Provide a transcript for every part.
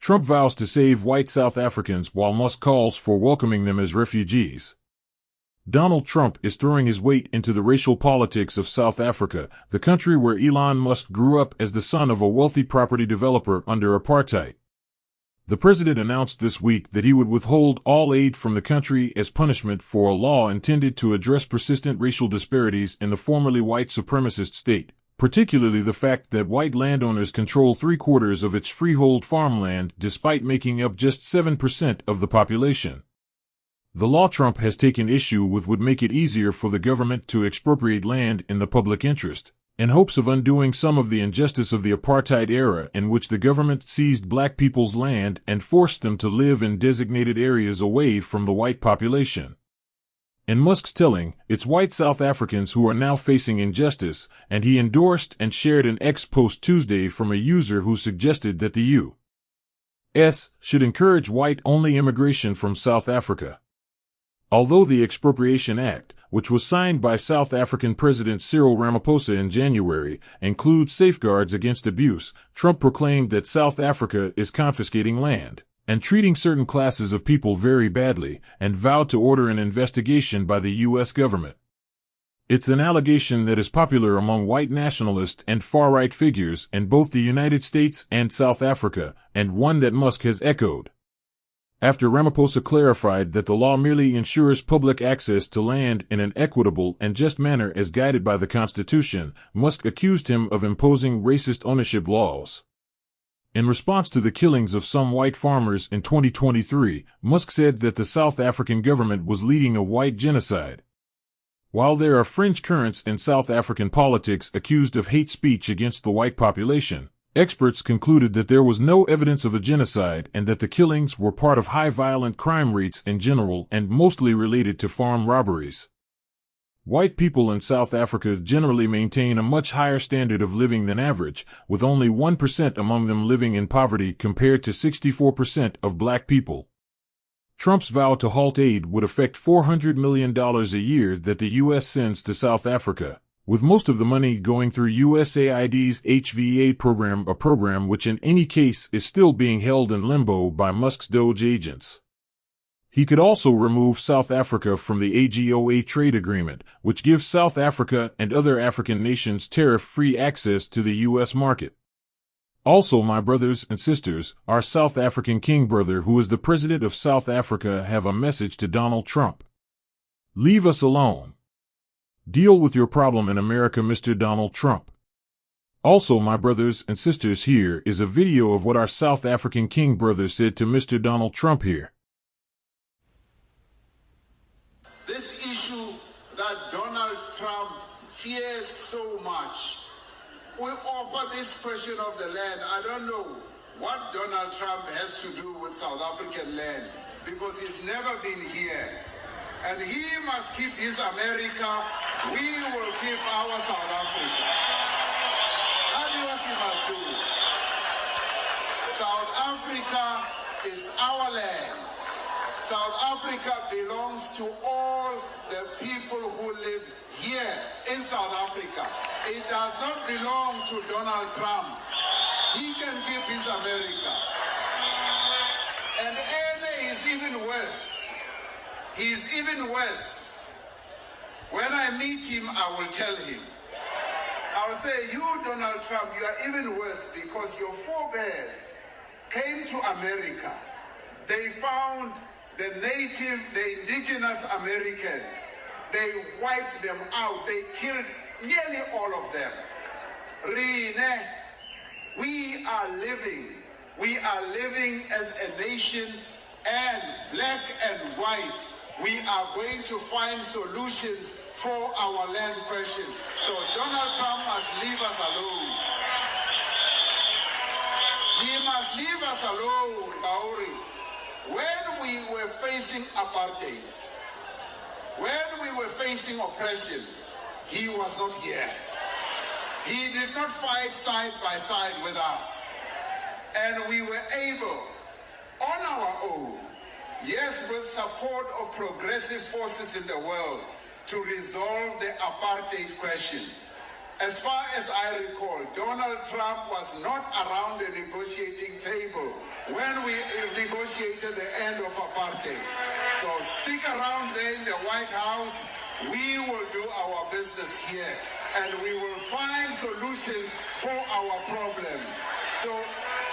Trump vows to save white South Africans while Musk calls for welcoming them as refugees. Donald Trump is throwing his weight into the racial politics of South Africa, the country where Elon Musk grew up as the son of a wealthy property developer under apartheid. The president announced this week that he would withhold all aid from the country as punishment for a law intended to address persistent racial disparities in the formerly white supremacist state, particularly the fact that white landowners control 3/4 of its freehold farmland despite making up just 7% of the population. The law Trump has taken issue with would make it easier for the government to expropriate land in the public interest, in hopes of undoing some of the injustice of the apartheid era in which the government seized black people's land and forced them to live in designated areas away from the white population. In Musk's telling, it's white South Africans who are now facing injustice, and he endorsed and shared an X post Tuesday from a user who suggested that the U.S. should encourage white-only immigration from South Africa. Although the Expropriation Act, which was signed by South African President Cyril Ramaphosa in January, includes safeguards against abuse, Trump proclaimed that South Africa is confiscating land and treating certain classes of people very badly, and vowed to order an investigation by the U.S. government. It's an allegation that is popular among white nationalist and far-right figures in both the United States and South Africa, and one that Musk has echoed. After Ramaphosa clarified that the law merely ensures public access to land in an equitable and just manner as guided by the Constitution, Musk accused him of imposing racist ownership laws. In response to the killings of some white farmers in 2023, Musk said that the South African government was leading a white genocide. While there are fringe currents in South African politics accused of hate speech against the white population, experts concluded that there was no evidence of a genocide and that the killings were part of high violent crime rates in general and mostly related to farm robberies. White people in South Africa generally maintain a much higher standard of living than average, with only 1% among them living in poverty compared to 64% of black people. Trump's vow to halt aid would affect $400 million a year that the U.S. sends to South Africa, with most of the money going through USAID's HVA program, a program which in any case is still being held in limbo by Musk's Doge agents. He could also remove South Africa from the AGOA trade agreement, which gives South Africa and other African nations tariff-free access to the U.S. market. Also, my brothers and sisters, our South African king brother who is the president of South Africa have a message to Donald Trump. Leave us alone. Deal with your problem in America, Mr. Donald Trump. Also, my brothers and sisters, here is a video of what our South African king brother said to Mr. Donald Trump here. This issue that Donald Trump fears so much, we offer this question of the land. I don't know what Donald Trump has to do with South African land, because he's never been here. And he must keep his America, we will keep our South Africa. That's what he must do. South Africa is our land. South Africa belongs to all the people who live here in South Africa. It does not belong to Donald Trump. He can keep his America. And Ene is even worse. He's even worse. When I meet him, I will tell him. I'll say, you, Donald Trump, you are even worse because your forebears came to America. They found the native, the indigenous Americans. They wiped them out. They killed nearly all of them. Rene, we are living as a nation, and black and white, we are going to find solutions for our land question. So Donald Trump must leave us alone. He must leave us alone, Maori. When we were facing apartheid, when we were facing oppression, he was not here. He did not fight side by side with us. And we were able, on our own, yes, with support of progressive forces in the world, to resolve the apartheid question. As far as I recall, Donald Trump was not around the negotiating table when we negotiated the end of apartheid. So stick around there in the White House. We will do our business here, and we will find solutions for our problem. So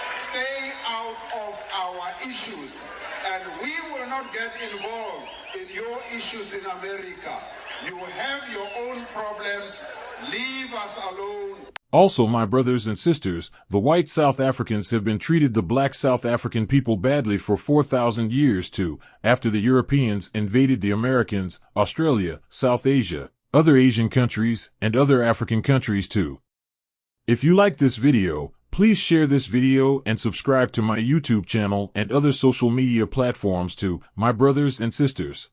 stay out of our issues, and we will not get involved in your issues in America. You have your own problems. Leave us alone. Also, my brothers and sisters, the white South Africans have been treated the black South African people badly for 4,000 years too, after the Europeans invaded the Americans, Australia, South Asia, other Asian countries, and other African countries too. If you like this video, please share this video and subscribe to my YouTube channel and other social media platforms too, my brothers and sisters.